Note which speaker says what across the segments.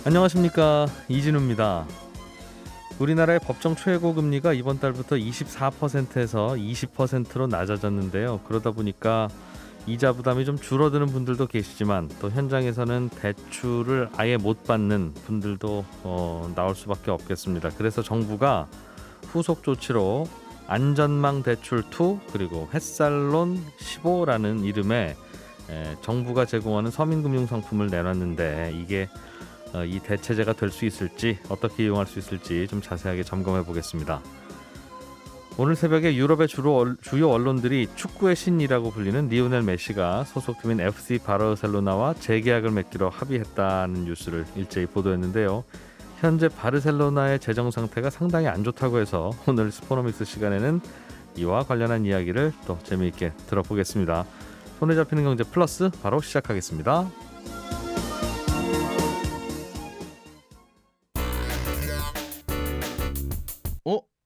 Speaker 1: 안녕하십니까, 이진우입니다. 우리나라의 법정 최고 금리가 이번 달부터 24%에서 20%로 낮아졌는데요. 그러다 보니까 이자 부담이 좀 줄어드는 분들도 계시지만 또 현장에서는 대출을 아예 못 받는 분들도 나올 수밖에 없겠습니다. 그래서 정부가 후속 조치로 안전망 대출 2 그리고 햇살론 15라는 이름의 정부가 제공하는 서민금융 상품을 내놨는데 이게 이 대체제가 될 수 있을지, 어떻게 이용할 수 있을지 좀 자세하게 점검해 보겠습니다. 오늘 새벽에 유럽의 주요 언론들이 축구의 신이라고 불리는 리오넬 메시가 소속팀인 FC 바르셀로나와 재계약을 맺기로 합의했다는 뉴스를 일제히 보도했는데요. 현재 바르셀로나의 재정 상태가 상당히 안 좋다고 해서 오늘 스포노믹스 시간에는 이와 관련한 이야기를 또 재미있게 들어보겠습니다. 손에 잡히는 경제 플러스 바로 시작하겠습니다.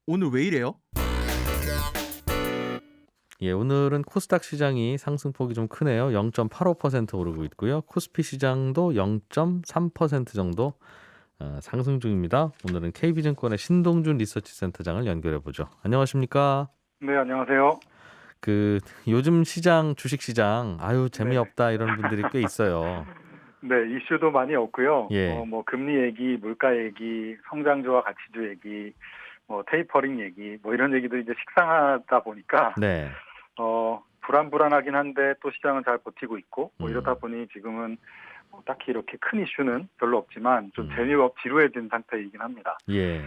Speaker 2: 오늘 왜 이래요?
Speaker 1: 예, 오늘은 코스닥 시장이 상승폭이 좀 크네요. 0.85% 오르고 있고요. 코스피 시장도 0.3% 정도 상승 중입니다. 오늘은 KB증권의 신동준 리서치센터장을 연결해 보죠. 안녕하십니까?
Speaker 3: 네, 안녕하세요.
Speaker 1: 요즘 시장, 주식 시장
Speaker 3: 네.
Speaker 1: 재미없다 이런 분들이 꽤 있어요.
Speaker 3: 네, 이슈도 많이 없고요.
Speaker 1: 예.
Speaker 3: 금리 얘기, 물가 얘기, 성장주와 가치주 얘기, 테이퍼링 얘기, 이런 얘기도 이제 식상하다 보니까,
Speaker 1: 네.
Speaker 3: 불안불안하긴 한데 또 시장은 잘 버티고 있고, 이러다 보니 지금은 딱히 이렇게 큰 이슈는 별로 없지만 좀 지루해진 상태이긴 합니다.
Speaker 1: 예.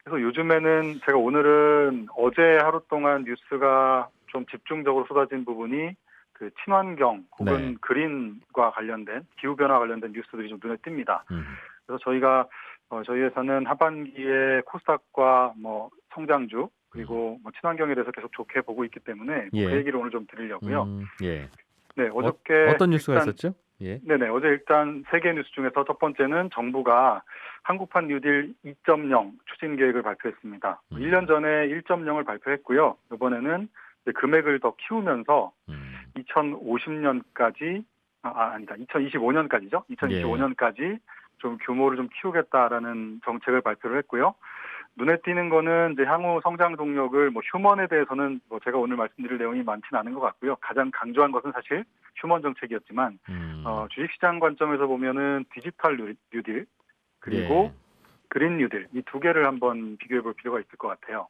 Speaker 3: 그래서 요즘에는 제가 오늘은 어제 하루 동안 뉴스가 좀 집중적으로 쏟아진 부분이 그 친환경 혹은
Speaker 1: 네.
Speaker 3: 그린과 관련된 기후변화 관련된 뉴스들이 좀 눈에 띕니다. 그래서 저희 회사는 하반기에 코스닥과 성장주 그리고 친환경에 대해서 계속 좋게 보고 있기 때문에
Speaker 1: 예.
Speaker 3: 그 얘기를 오늘 좀 드리려고요.
Speaker 1: 예.
Speaker 3: 네, 어저께
Speaker 1: 어떤 뉴스가 있었죠? 예.
Speaker 3: 네네, 어제 일단 세 개 뉴스 중에서 첫 번째는 정부가 한국판 뉴딜 2.0 추진 계획을 발표했습니다. 1년 전에 1.0을 발표했고요. 이번에는 금액을 더 키우면서 2050년까지 아니다. 2025년까지죠. 2025년까지 좀 규모를 좀 키우겠다라는 정책을 발표를 했고요. 눈에 띄는 거는 이제 향후 성장 동력을 휴먼에 대해서는 제가 오늘 말씀드릴 내용이 많지는 않은 것 같고요. 가장 강조한 것은 사실 휴먼 정책이었지만 주식시장 관점에서 보면은 디지털 뉴딜 그리고 그린 뉴딜 이 두 개를 한번 비교해 볼 필요가 있을 것 같아요.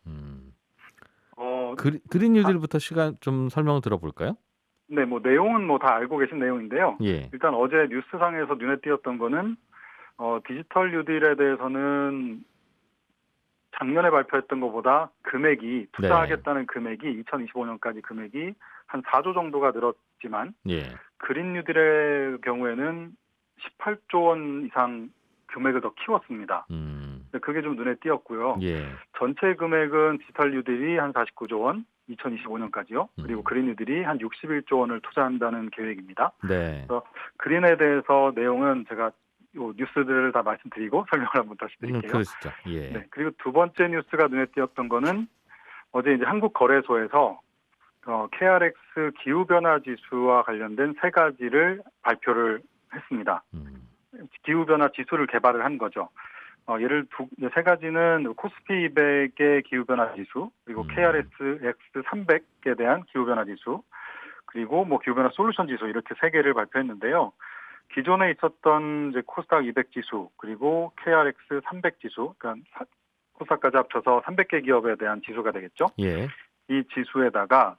Speaker 1: 그린 뉴딜부터 시간 좀 설명을 들어볼까요?
Speaker 3: 네, 내용은 다 알고 계신 내용인데요.
Speaker 1: 예.
Speaker 3: 일단 어제 뉴스상에서 눈에 띄었던 거는 디지털 뉴딜에 대해서는 작년에 발표했던 것보다 금액이 투자하겠다는 금액이 2025년까지 금액이 한 4조 정도가 늘었지만 그린 뉴딜의 경우에는 18조 원 이상 금액을 더 키웠습니다. 그게 좀 눈에 띄었고요. 전체 금액은 디지털 뉴딜이 한 49조 원, 2025년까지요. 그리고 그린 뉴딜이 한 61조 원을 투자한다는 계획입니다.
Speaker 1: 네.
Speaker 3: 그래서 그린에 대해서 내용은 제가 요 뉴스들을 다 말씀드리고 설명을 한번 다시 드릴게요.
Speaker 1: 그러시죠. 예.
Speaker 3: 네, 그리고 두 번째 뉴스가 눈에 띄었던 거는 어제 이제 한국거래소에서 KRX 기후변화 지수와 관련된 세 가지를 발표를 했습니다. 기후변화 지수를 개발을 한 거죠. 세 가지는 코스피 200의 기후변화 지수, 그리고 KRX 300에 대한 기후변화 지수, 그리고 기후변화 솔루션 지수 이렇게 세 개를 발표했는데요. 기존에 있었던 이제 코스닥 200 지수, 그리고 KRX 300 지수, 그러니까 코스닥까지 합쳐서 300개 기업에 대한 지수가 되겠죠.
Speaker 1: 예.
Speaker 3: 이 지수에다가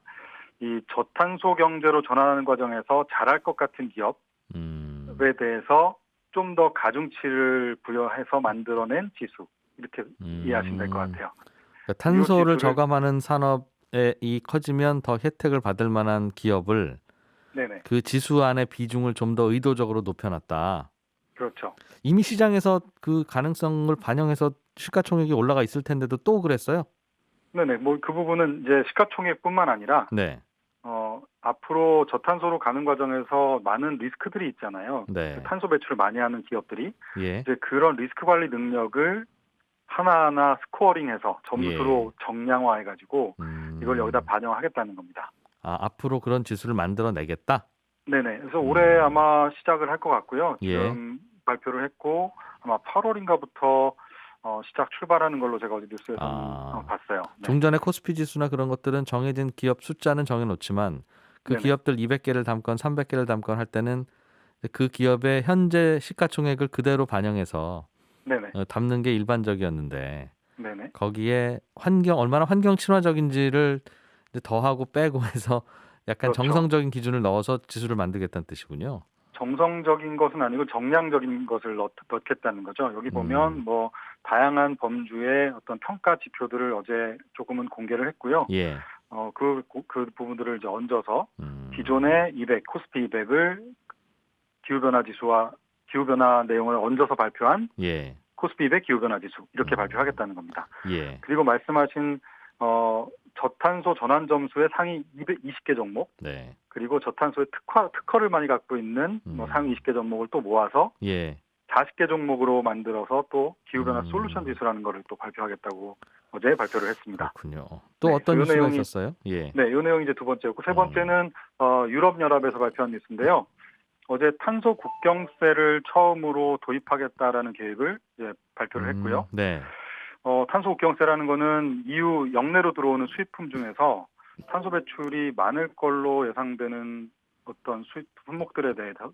Speaker 3: 이 저탄소 경제로 전환하는 과정에서 잘할 것 같은 기업에 대해서 좀 더 가중치를 부여해서 만들어낸 지수 이렇게 이해하시면 될 것 같아요.
Speaker 1: 그러니까 탄소를 저감하는 산업에 커지면 더 혜택을 받을 만한 기업을
Speaker 3: 네네.
Speaker 1: 그 지수 안의 비중을 좀 더 의도적으로 높여놨다.
Speaker 3: 그렇죠.
Speaker 1: 이미 시장에서 그 가능성을 반영해서 시가총액이 올라가 있을 텐데도 또 그랬어요?
Speaker 3: 네네. 그 부분은 이제 시가총액뿐만 아니라
Speaker 1: 네.
Speaker 3: 앞으로 저탄소로 가는 과정에서 많은 리스크들이 있잖아요.
Speaker 1: 네.
Speaker 3: 탄소 배출을 많이 하는 기업들이
Speaker 1: 예.
Speaker 3: 이제 그런 리스크 관리 능력을 하나하나 스코어링해서 점수로 정량화해가지고 이걸 여기다 반영하겠다는 겁니다.
Speaker 1: 앞으로 그런 지수를 만들어내겠다?
Speaker 3: 네네. 그래서 올해 아마 시작을 할 것 같고요. 지금 발표를 했고 아마 8월인가부터 시작 출발하는 걸로 제가 어제 뉴스에서 봤어요. 네.
Speaker 1: 종전의 코스피 지수나 그런 것들은 정해진 기업 숫자는 정해놓지만 그
Speaker 3: 네네.
Speaker 1: 기업들 200개를 담건 300개를 담건 할 때는 그 기업의 현재 시가총액을 그대로 반영해서
Speaker 3: 네네.
Speaker 1: 담는 게 일반적이었는데
Speaker 3: 네네.
Speaker 1: 거기에 얼마나 환경 친화적인지를 이제 더하고 빼고 해서 약간
Speaker 3: 그렇죠.
Speaker 1: 정성적인 기준을 넣어서 지수를 만들겠다는 뜻이군요.
Speaker 3: 정성적인 것은 아니고 정량적인 것을 넣겠다는 거죠. 여기 보면 뭐 다양한 범주의 어떤 평가 지표들을 어제 조금은 공개를 했고요.
Speaker 1: 예.
Speaker 3: 그 부분들을 이제 얹어서 기존의 200, 코스피 200을 기후변화 지수와 기후변화 내용을 얹어서 발표한
Speaker 1: 예.
Speaker 3: 코스피 200 기후변화 지수 이렇게 발표하겠다는 겁니다.
Speaker 1: 예.
Speaker 3: 그리고 말씀하신 저탄소 전환 점수의 상위 220개 종목,
Speaker 1: 네.
Speaker 3: 그리고 저탄소의 특허를 많이 갖고 있는 상위 20개 종목을 또 모아서
Speaker 1: 예.
Speaker 3: 40개 종목으로 만들어서 또 기후변화 솔루션 지수라는 거를 또 발표하겠다고 어제 발표를 했습니다.
Speaker 1: 그렇군요. 또
Speaker 3: 네,
Speaker 1: 어떤
Speaker 3: 그
Speaker 1: 뉴스가
Speaker 3: 내용이
Speaker 1: 있었어요? 예.
Speaker 3: 네, 이 내용이 이제 두 번째였고 세 번째는 유럽연합에서 발표한 뉴스인데요. 어제 탄소 국경세를 처음으로 도입하겠다라는 계획을 이제 발표를 했고요.
Speaker 1: 네.
Speaker 3: 탄소 국경세라는 거는 EU 역내로 들어오는 수입품 중에서 탄소 배출이 많을 걸로 예상되는 어떤 수입 품목들에 대해서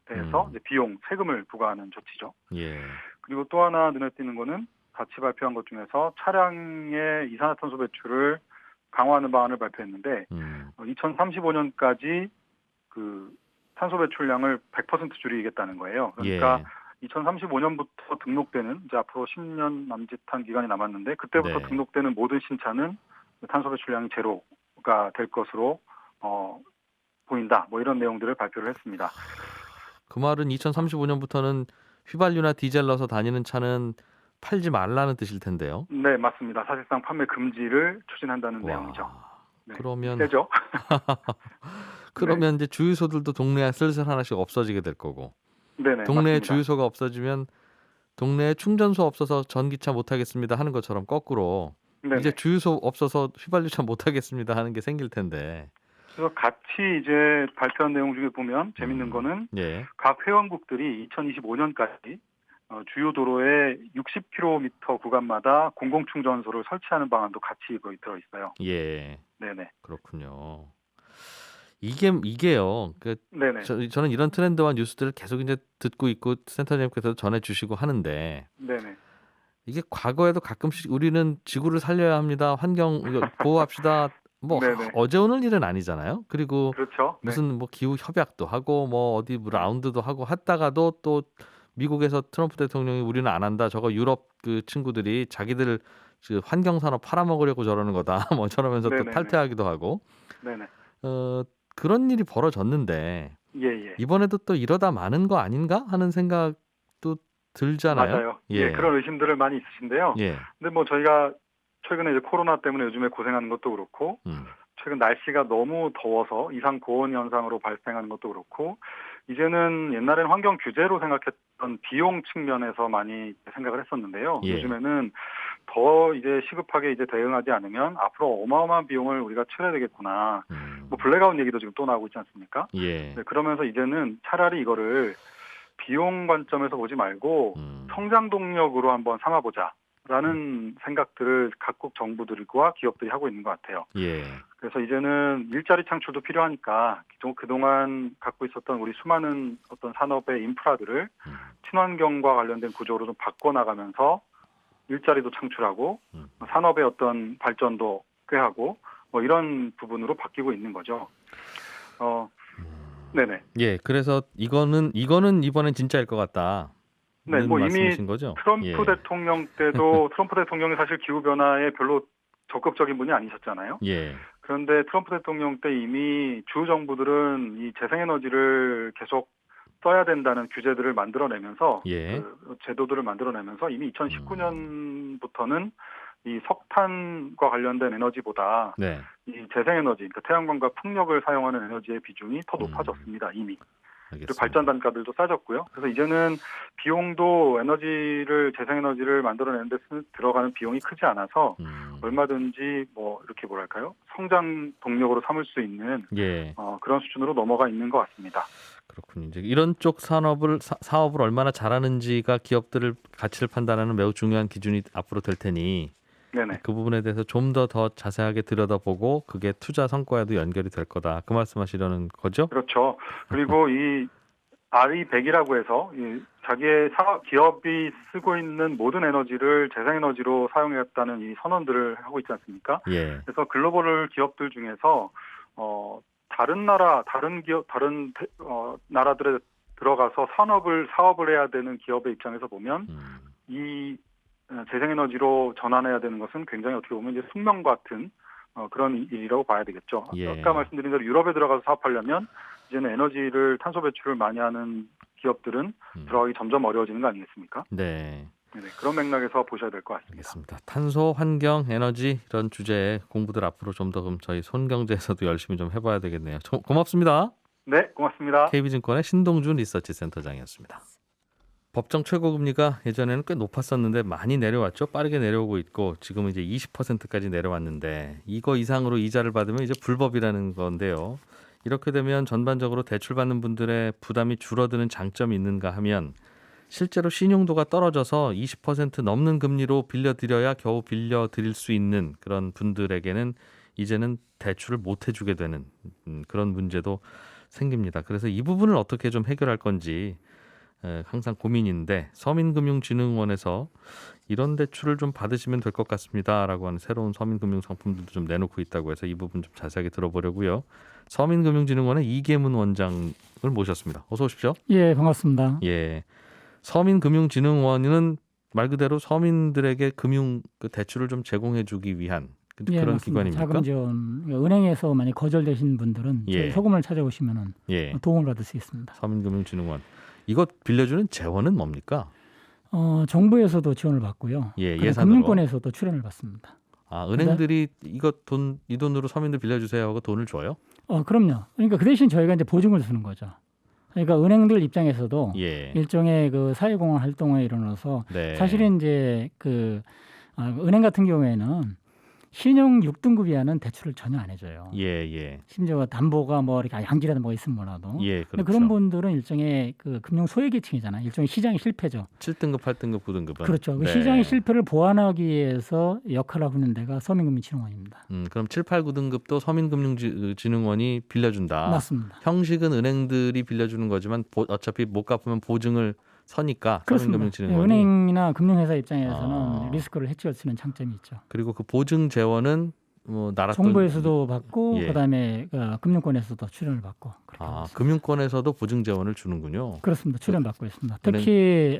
Speaker 3: 이제 비용, 세금을 부과하는 조치죠.
Speaker 1: 예. 그리고
Speaker 3: 또 하나 눈에 띄는 거는 같이 발표한 것 중에서 차량의 이산화탄소 배출을 강화하는 방안을 발표했는데 2035년까지 그 탄소 배출량을 100% 줄이겠다는 거예요. 그러니까
Speaker 1: 예.
Speaker 3: 2035년부터 등록되는 이제 앞으로 10년 남짓한 기간이 남았는데 그때부터
Speaker 1: 네.
Speaker 3: 등록되는 모든 신차는 탄소 배출량이 제로가 될 것으로 보인다. 뭐 이런 내용들을 발표를 했습니다.
Speaker 1: 그 말은 2035년부터는 휘발유나 디젤 넣어서 다니는 차는 팔지 말라는 뜻일 텐데요.
Speaker 3: 네, 맞습니다. 사실상 판매 금지를 추진한다는 내용이죠. 네,
Speaker 1: 그러면
Speaker 3: 세죠.
Speaker 1: 그러면 이제 주유소들도 동네에 슬슬 하나씩 없어지게 될 거고.
Speaker 3: 네네.
Speaker 1: 동네에
Speaker 3: 맞습니다.
Speaker 1: 주유소가 없어지면 동네에 충전소 없어서 전기차 못 하겠습니다 하는 것처럼 거꾸로
Speaker 3: 네네.
Speaker 1: 이제 주유소 없어서 휘발유차 못 하겠습니다 하는 게 생길 텐데.
Speaker 3: 그래서 같이 이제 발표한 내용 중에 보면 재밌는 거는
Speaker 1: 예.
Speaker 3: 각 회원국들이 2025년까지 주요 도로의 60km 구간마다 공공충전소를 설치하는 방안도 같이 거기 들어 있어요.
Speaker 1: 예.
Speaker 3: 네네.
Speaker 1: 그렇군요. 이게요.
Speaker 3: 네네.
Speaker 1: 저는 이런 트렌드와 뉴스들을 계속 이제 듣고 있고 센터장님께서도 전해주시고 하는데
Speaker 3: 네네.
Speaker 1: 이게 과거에도 가끔씩 우리는 지구를 살려야 합니다. 환경 보호합시다. 뭐
Speaker 3: 네네.
Speaker 1: 어제 오늘 일은 아니잖아요. 그리고
Speaker 3: 그렇죠. 네.
Speaker 1: 무슨 뭐 기후 협약도 하고 뭐 어디 뭐 라운드도 하고 했다가도 또 미국에서 트럼프 대통령이 우리는 안 한다. 저거 유럽 그 친구들이 자기들 그 환경 산업 팔아먹으려고 저러는 거다. 뭐 저러면서 또
Speaker 3: 네네네.
Speaker 1: 탈퇴하기도 하고.
Speaker 3: 네네.
Speaker 1: 그런 일이 벌어졌는데
Speaker 3: 예예.
Speaker 1: 이번에도 또 이러다 마는 거 아닌가 하는 생각도 들잖아요.
Speaker 3: 맞아요. 예. 그런 의심들을 많이 있으신데요.
Speaker 1: 예.
Speaker 3: 근데 뭐 저희가 최근에 이제 코로나 때문에 요즘에 고생하는 것도 그렇고 최근 날씨가 너무 더워서 이상 고온 현상으로 발생하는 것도 그렇고 이제는 옛날에는 환경 규제로 생각했던 비용 측면에서 많이 생각을 했었는데요.
Speaker 1: 예.
Speaker 3: 요즘에는 더 이제 시급하게 이제 대응하지 않으면 앞으로 어마어마한 비용을 우리가 치러야 되겠구나. 뭐 블랙아웃 얘기도 지금 또 나오고 있지 않습니까?
Speaker 1: 예.
Speaker 3: 네, 그러면서 이제는 차라리 이거를 비용 관점에서 보지 말고 성장 동력으로 한번 삼아보자라는 생각들을 각국 정부들과 기업들이 하고 있는 것 같아요.
Speaker 1: 예.
Speaker 3: 그래서 이제는 일자리 창출도 필요하니까 그동안 갖고 있었던 우리 수많은 어떤 산업의 인프라들을 친환경과 관련된 구조로 좀 바꿔나가면서 일자리도 창출하고 산업의 어떤 발전도 꾀하고 뭐 이런 부분으로 바뀌고 있는 거죠. 네네.
Speaker 1: 예, 그래서 이거는 이번엔 진짜일 것 같다.
Speaker 3: 네, 뭐 이미
Speaker 1: 거죠?
Speaker 3: 트럼프 대통령 때도 트럼프 대통령이 사실 기후 변화에 별로 적극적인 분이 아니셨잖아요.
Speaker 1: 예.
Speaker 3: 그런데 트럼프 대통령 때 이미 주 정부들은 이 재생에너지를 계속 써야 된다는 규제들을 만들어내면서
Speaker 1: 예.
Speaker 3: 그 제도들을 만들어내면서 이미 2019년부터는 이 석탄과 관련된 에너지보다
Speaker 1: 네.
Speaker 3: 이 재생에너지, 그러니까 태양광과 풍력을 사용하는 에너지의 비중이 더 높아졌습니다. 이미. 그리고 발전 단가들도 싸졌고요. 그래서 이제는 비용도 재생에너지를 만들어내는 데 들어가는 비용이 크지 않아서 얼마든지 뭐 이렇게 뭐랄까요? 성장 동력으로 삼을 수 있는
Speaker 1: 예.
Speaker 3: 그런 수준으로 넘어가 있는 것 같습니다.
Speaker 1: 그렇군요. 이제 이런 쪽 사업을 얼마나 잘하는지가 기업들을 가치를 판단하는 매우 중요한 기준이 앞으로 될 테니
Speaker 3: 네네.
Speaker 1: 그 부분에 대해서 좀 더 자세하게 들여다보고 그게 투자 성과에도 연결이 될 거다. 그 말씀하시려는 거죠?
Speaker 3: 그렇죠. 그리고 이 RE100이라고 해서 이 자기의 기업이 쓰고 있는 모든 에너지를 재생에너지로 사용했다는 이 선언들을 하고 있지 않습니까?
Speaker 1: 예.
Speaker 3: 그래서 글로벌 기업들 중에서 다른 나라들에 들어가서 사업을 해야 되는 기업의 입장에서 보면 이 재생에너지로 전환해야 되는 것은 굉장히 어떻게 보면 이제 숙명 같은 그런 일이라고 봐야 되겠죠.
Speaker 1: 예.
Speaker 3: 아까 말씀드린 대로 유럽에 들어가서 사업하려면 이제는 탄소 배출을 많이 하는 기업들은 들어가기 점점 어려워지는 거 아니겠습니까?
Speaker 1: 네.
Speaker 3: 네, 그런 맥락에서 보셔야 될 것 같습니다.
Speaker 1: 알겠습니다. 탄소, 환경, 에너지 이런 주제에 공부들 앞으로 좀 더 그럼 저희 손경제에서도 열심히 좀 해봐야 되겠네요. 고맙습니다.
Speaker 3: 네, 고맙습니다.
Speaker 1: KB증권의 신동준 리서치센터장이었습니다. 법정 최고금리가 예전에는 꽤 높았었는데 많이 내려왔죠. 빠르게 내려오고 있고 지금은 이제 20%까지 내려왔는데 이거 이상으로 이자를 받으면 이제 불법이라는 건데요. 이렇게 되면 전반적으로 대출받는 분들의 부담이 줄어드는 장점이 있는가 하면 실제로 신용도가 떨어져서 20% 넘는 금리로 빌려드려야 겨우 빌려드릴 수 있는 그런 분들에게는 이제는 대출을 못 해주게 되는 그런 문제도 생깁니다. 그래서 이 부분을 어떻게 좀 해결할 건지 항상 고민인데 서민금융진흥원에서 이런 대출을 좀 받으시면 될 것 같습니다라고 하는 새로운 서민금융 상품들도 좀 내놓고 있다고 해서 이 부분 좀 자세하게 들어보려고요. 서민금융진흥원의 이계문 원장을 모셨습니다. 어서 오십시오.
Speaker 4: 예, 반갑습니다.
Speaker 1: 예, 서민금융진흥원은 말 그대로 서민들에게 금융 대출을 좀 제공해주기 위한
Speaker 4: 예,
Speaker 1: 그런
Speaker 4: 맞습니다.
Speaker 1: 기관입니까?
Speaker 4: 자금 지원 은행에서 만약 거절되신 분들은
Speaker 1: 예.
Speaker 4: 소금을 찾아오시면은
Speaker 1: 예,
Speaker 4: 도움을 받을 수 있습니다.
Speaker 1: 서민금융진흥원 이거 빌려주는 재원은 뭡니까?
Speaker 4: 정부에서도 지원을 받고요.
Speaker 1: 예,
Speaker 4: 그다음에
Speaker 1: 예산으로.
Speaker 4: 금융권에서도 출연을 받습니다.
Speaker 1: 아, 은행들이 이 돈으로 서민들 빌려주세요 하고 돈을 줘요?
Speaker 4: 그럼요. 그러니까 그 대신 저희가 이제 보증을 주는 거죠. 그러니까 은행들 입장에서도
Speaker 1: 예.
Speaker 4: 일종의 그 사회공헌 활동에 일어나서
Speaker 1: 네.
Speaker 4: 사실은 이제 은행 같은 경우에는 신용 6등급 이하는 대출을 전혀 안 해줘요.
Speaker 1: 예.
Speaker 4: 심지어 담보가 뭐 이렇게 양질이라는 뭐가 있으면 뭐라도.
Speaker 1: 예,
Speaker 4: 근데
Speaker 1: 그렇죠.
Speaker 4: 그런 분들은 일종의 그 금융 소외계층이잖아요. 일종의 시장의 실패죠.
Speaker 1: 7등급, 8등급, 9등급은.
Speaker 4: 그렇죠. 그
Speaker 1: 네.
Speaker 4: 시장의 실패를 보완하기 위해서 역할을 하고 있는 데가 서민금융진흥원입니다.
Speaker 1: 그럼 7, 8, 9등급도 서민금융진흥원이 빌려준다.
Speaker 4: 맞습니다.
Speaker 1: 형식은 은행들이 빌려주는 거지만 어차피 못 갚으면 보증을 서니까
Speaker 4: 그렇습니다.
Speaker 1: 서민금융진흥원이.
Speaker 4: 은행이나 금융회사 입장에서는
Speaker 1: 아.
Speaker 4: 리스크를 해치할 수 있는 장점이 있죠.
Speaker 1: 그리고 그 보증 재원은 뭐 나라
Speaker 4: 정부에서도 받고
Speaker 1: 예.
Speaker 4: 그다음에 금융권에서도 출연을 받고 그렇게 하고 있습니다.
Speaker 1: 금융권에서도 보증 재원을 주는군요.
Speaker 4: 그렇습니다. 출연받고 있습니다. 특히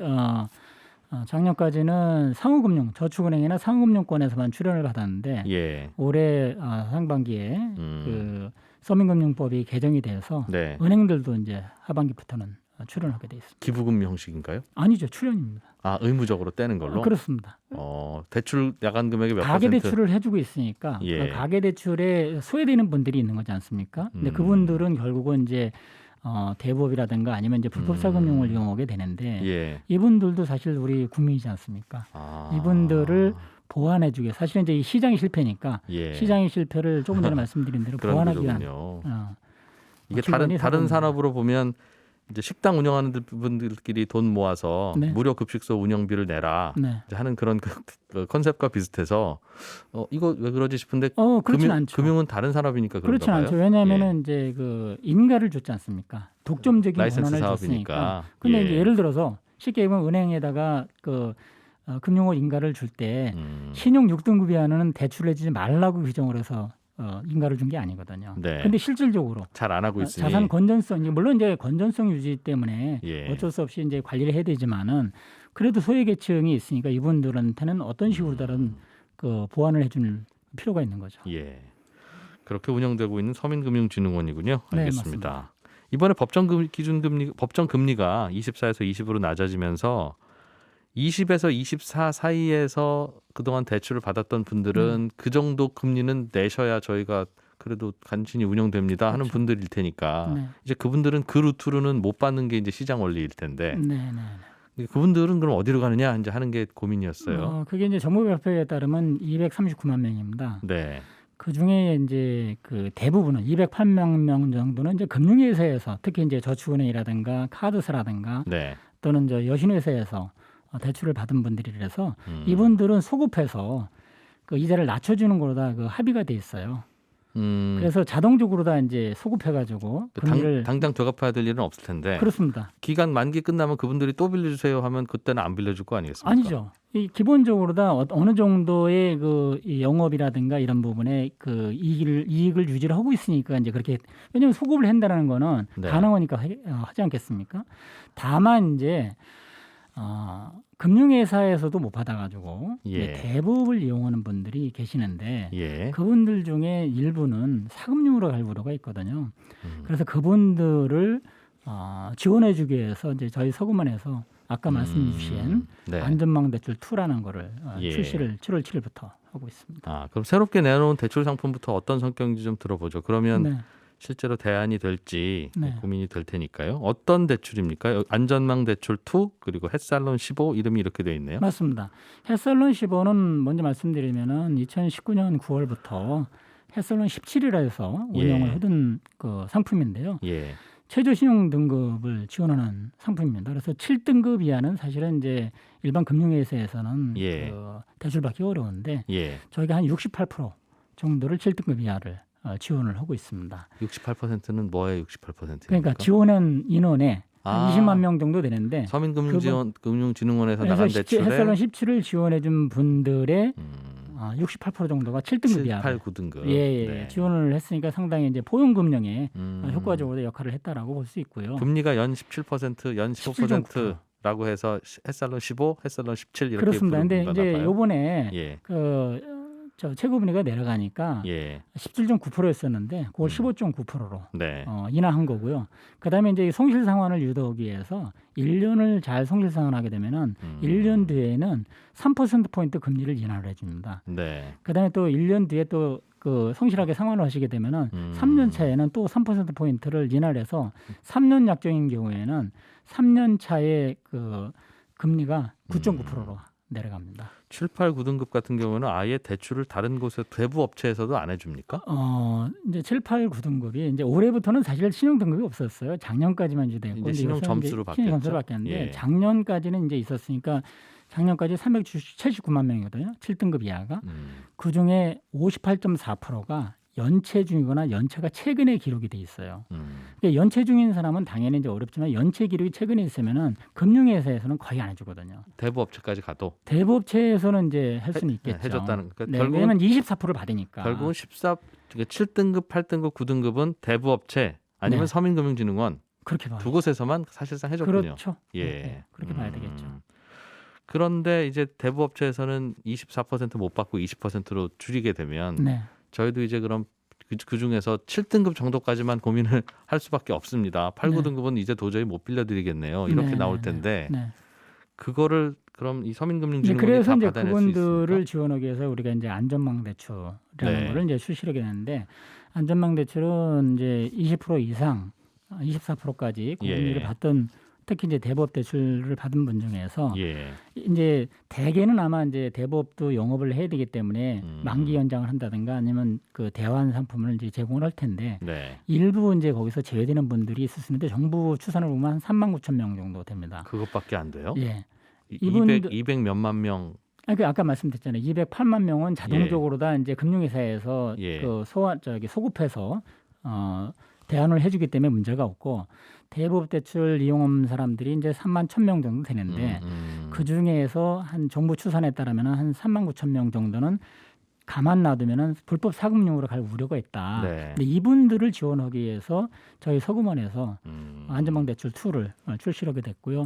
Speaker 4: 작년까지는 상호금융, 저축은행이나 상호금융권에서만 출연을 받았는데
Speaker 1: 예.
Speaker 4: 올해 상반기에 그 서민금융법이 개정이 돼서
Speaker 1: 네.
Speaker 4: 은행들도 이제 하반기부터는 출연하게 돼 있습니다.
Speaker 1: 기부금 형식인가요?
Speaker 4: 아니죠, 출연입니다.
Speaker 1: 의무적으로 떼는 걸로.
Speaker 4: 그렇습니다.
Speaker 1: 대출 야간 금액의 몇
Speaker 4: 가계
Speaker 1: 퍼센트?
Speaker 4: 대출을 해주고 있으니까
Speaker 1: 예.
Speaker 4: 그 가계 대출에 소외되는 분들이 있는 거지 않습니까? 근데 그분들은 결국은 이제 대부업이라든가 아니면 이제 불법사 금융을 이용하게 되는데
Speaker 1: 예.
Speaker 4: 이분들도 사실 우리 국민이지 않습니까? 이분들을 보완해주게 사실은 이제 이 시장이 실패니까
Speaker 1: 예.
Speaker 4: 시장의 실패를 조금 전에 말씀드린 대로
Speaker 1: 그런
Speaker 4: 보완하기 위한
Speaker 1: 거군요. 이게
Speaker 4: 기관이
Speaker 1: 다른
Speaker 4: 사고입니다.
Speaker 1: 산업으로 보면 이제 식당 운영하는 분들끼리 돈 모아서
Speaker 4: 네.
Speaker 1: 무료 급식소 운영비를 내라
Speaker 4: 네.
Speaker 1: 이제 하는 그런 그 컨셉과 비슷해서 이거 왜 그러지 싶은데
Speaker 4: 그렇진 않죠.
Speaker 1: 금융은 다른 산업이니까
Speaker 4: 그렇진
Speaker 1: 그런가 봐요.
Speaker 4: 않죠. 왜냐하면은 이제 그 인가를 줬지 않습니까? 독점적인
Speaker 1: 라이센스
Speaker 4: 권한을
Speaker 1: 사업이니까.
Speaker 4: 줬으니까. 근데
Speaker 1: 예.
Speaker 4: 이제 예를 들어서 쉽게 보면 은행에다가 금융업 인가를 줄 때 신용 6등급 이하는 대출을 해주지 말라고 규정을 해서 인가를 준 게 아니거든요.
Speaker 1: 네.
Speaker 4: 근데 실질적으로
Speaker 1: 잘 안 하고 있으니
Speaker 4: 자산 건전성, 물론 이제 건전성 유지 때문에
Speaker 1: 예.
Speaker 4: 어쩔 수 없이 이제 관리를 해야 되지만은 그래도 소외계층이 있으니까 이분들한테는 어떤 식으로든 그 보완을 해줄 필요가 있는 거죠.
Speaker 1: 예. 그렇게 운영되고 있는 서민금융진흥원이군요.
Speaker 4: 네,
Speaker 1: 알겠습니다.
Speaker 4: 맞습니다.
Speaker 1: 이번에 법정 금리가 24에서 20으로 낮아지면서 20에서 24 사이에서 그동안 대출을 받았던 분들은 그 정도 금리는 내셔야 저희가 그래도 간신히 운영됩니다 하는
Speaker 4: 그렇죠.
Speaker 1: 분들일 테니까
Speaker 4: 네.
Speaker 1: 이제 그분들은 그 루트로는 못 받는 게 이제 시장 원리일 텐데
Speaker 4: 네.
Speaker 1: 그분들은 그럼 어디로 가느냐 이제 하는 게 고민이었어요.
Speaker 4: 그게 이제 정부 발표에 따르면 239만 명입니다.
Speaker 1: 네.
Speaker 4: 그 중에 이제 그 대부분은 208만 명 정도는 이제 금융회사에서 특히 이제 저축은행이라든가 카드사라든가
Speaker 1: 네.
Speaker 4: 또는 저 여신회사에서 대출을 받은 분들이라서
Speaker 1: 음.
Speaker 4: 이분들은 소급해서 그 이자를 낮춰주는 걸로 다 그 합의가 돼 있어요. 그래서 자동적으로 다 이제 소급해가지고 금리를
Speaker 1: 당장 되갚아야 될 일은 없을 텐데
Speaker 4: 그렇습니다.
Speaker 1: 기간 만기 끝나면 그분들이 또 빌려주세요 하면 그때는 안 빌려줄 거 아니겠습니까?
Speaker 4: 아니죠. 이 기본적으로 다 어느 정도의 이 영업이라든가 이런 부분에 그 이익을 유지를 하고 있으니까 이제 그렇게 왜냐하면 소급을 한다는 거는
Speaker 1: 네.
Speaker 4: 가능하니까 하지 않겠습니까? 다만 이제 금융회사에서도 못 받아가지고
Speaker 1: 예.
Speaker 4: 대부업을 이용하는 분들이 계시는데
Speaker 1: 예.
Speaker 4: 그분들 중에 일부는 사금융으로 갈 우려가 있거든요.
Speaker 1: 음.
Speaker 4: 그래서 그분들을 지원해주기 위해서 이제 저희 서구만에서 아까 말씀 주신
Speaker 1: 네.
Speaker 4: 안전망 대출 2라는 거를
Speaker 1: 예.
Speaker 4: 출시를 7월 7일부터 하고 있습니다.
Speaker 1: 아, 그럼 새롭게 내놓은 대출 상품부터 어떤 성격인지 좀 들어보죠. 그러면
Speaker 4: 네.
Speaker 1: 실제로 대안이 될지
Speaker 4: 네.
Speaker 1: 고민이 될 테니까요. 어떤 대출입니까? 안전망 대출 2 그리고 햇살론 15 이름이 이렇게 돼 있네요.
Speaker 4: 맞습니다. 햇살론 15는 먼저 말씀드리면은 2019년 9월부터 햇살론 17이라 해서 운영을
Speaker 1: 예.
Speaker 4: 하던 그 상품인데요.
Speaker 1: 예.
Speaker 4: 최저신용 등급을 지원하는 상품입니다. 그래서 7등급 이하는 사실은 이제 일반 금융회사에서는
Speaker 1: 예.
Speaker 4: 그 대출받기 어려운데
Speaker 1: 예.
Speaker 4: 저희가 한 68% 정도를 7등급 이하를 지원을 하고 있습니다.
Speaker 1: 68%는 뭐예요? 68%입니까?
Speaker 4: 그러니까 지원한 인원에 한 20만 명 정도 되는데
Speaker 1: 서민금융진흥원에서
Speaker 4: 그래서
Speaker 1: 나간 대출에
Speaker 4: 햇살론 17을 지원해준 분들의 68% 정도가 7등급
Speaker 1: 7,
Speaker 4: 이하
Speaker 1: 8, 9등급.
Speaker 4: 예,
Speaker 1: 네.
Speaker 4: 지원을 했으니까 상당히 이제 포용금융에
Speaker 1: 음.
Speaker 4: 효과적으로 역할을 했다라고 볼 수 있고요.
Speaker 1: 금리가 연 17%, 연 15%라고 해서 햇살론 15, 햇살론 17 이렇게
Speaker 4: 그렇습니다. 근데
Speaker 1: 부르는
Speaker 4: 이제
Speaker 1: 건가 봐요.
Speaker 4: 요번에
Speaker 1: 예.
Speaker 4: 저 최고금리가 내려가니까
Speaker 1: 예.
Speaker 4: 17.9%였었는데 그걸 15.9%로
Speaker 1: 네.
Speaker 4: 인하한 거고요. 그다음에 이제 성실 상환을 유도하기 위해서 1년을 잘 성실 상환하게 되면은 1년 뒤에는 3% 포인트 금리를 인하를 해줍니다.
Speaker 1: 네.
Speaker 4: 그다음에 또 1년 뒤에 또 그 성실하게 상환을 하시게 되면은 3년 차에는 또 3% 포인트를 인하를 해서 3년 약정인 경우에는 3년 차에 그 금리가 9.9%로 내려갑니다.
Speaker 1: 7, 8, 9등급 같은 경우는 아예 대출을 다른 곳에 외부 업체에서도 안 해줍니까?
Speaker 4: 이제 7, 8, 9등급이 이제 올해부터는 사실 신용 등급이 없었어요. 작년까지만 유지됐고
Speaker 1: 이제 신용 점수로
Speaker 4: 신용 점수로
Speaker 1: 바뀌었죠.
Speaker 4: 바뀌었는데
Speaker 1: 예.
Speaker 4: 작년까지는 이제 있었으니까 작년까지 379만 명이거든요. 7등급 이하가. 그 중에 58.4%가 연체 중이거나 연체가 최근에 기록이 돼 있어요. 그러니까 연체 중인 사람은 당연히 이제 어렵지만 연체 기록이 최근에 있으면은 금융회사에서는 거의 안 해주거든요.
Speaker 1: 대부 업체까지 가도
Speaker 4: 대부업체에서는 이제 할 수는 있겠죠.
Speaker 1: 해줬다는 그러니까
Speaker 4: 네,
Speaker 1: 결국은
Speaker 4: 왜냐면 24%를 받으니까.
Speaker 1: 결국은 14 그러니까 7등급, 8등급, 9등급은 대부 업체 아니면
Speaker 4: 네.
Speaker 1: 서민금융진흥원
Speaker 4: 그렇게 봐요.
Speaker 1: 두 곳에서만 사실상 해줬군요.
Speaker 4: 그렇죠.
Speaker 1: 예.
Speaker 4: 네, 그렇게 봐야 되겠죠.
Speaker 1: 그런데 이제 대부 업체에서는 24%못 받고 20%로 줄이게 되면
Speaker 4: 네.
Speaker 1: 저희도 이제 그럼 그 중에서 7등급 정도까지만 고민을 할 수밖에 없습니다. 8,
Speaker 4: 네.
Speaker 1: 9등급은 이제 도저히 못 빌려드리겠네요. 이렇게
Speaker 4: 네,
Speaker 1: 나올
Speaker 4: 네,
Speaker 1: 텐데
Speaker 4: 네.
Speaker 1: 그걸 그럼 이
Speaker 4: 네,
Speaker 1: 서민금융진흥원이
Speaker 4: 그래서
Speaker 1: 다
Speaker 4: 이제
Speaker 1: 받아낼 수
Speaker 4: 그분들을
Speaker 1: 있습니까?
Speaker 4: 지원하기 위해서 우리가 이제 안전망 대출이라는
Speaker 1: 네.
Speaker 4: 거를 이제 출시하게 되는데 안전망 대출은 이제 20% 이상, 24%까지 고금리를
Speaker 1: 예.
Speaker 4: 받던 특히 이제 대부업 대출을 받은 분 중에서
Speaker 1: 예.
Speaker 4: 이제 대개는 아마 이제 대부업도 영업을 해야 되기 때문에 만기 연장을 한다든가 아니면 그 대환 상품을 이제 제공을 할 텐데
Speaker 1: 네.
Speaker 4: 일부 이제 거기서 제외되는 분들이 있을 수 있는데 정부 추산을 보면 한 3만 9천 명 정도 됩니다.
Speaker 1: 그것밖에 안 돼요?
Speaker 4: 예.
Speaker 1: 200 몇만 명.
Speaker 4: 아까 말씀드렸잖아요. 208만 명은 자동적으로 다 이제 금융회사에서
Speaker 1: 예.
Speaker 4: 그 소급해서 대안을 해주기 때문에 문제가 없고 대부업 대출 이용한 사람들이 이제 3만 1천 명 정도 되는데 그 중에서 한 정부 추산에 따르면 한 3만 9천 명 정도는 가만 놔두면은 불법 사금융으로 갈 우려가 있다.
Speaker 1: 네.
Speaker 4: 근데 이분들을 지원하기 위해서 저희 서구원에서 안전망 대출 2를 출시하게 됐고요.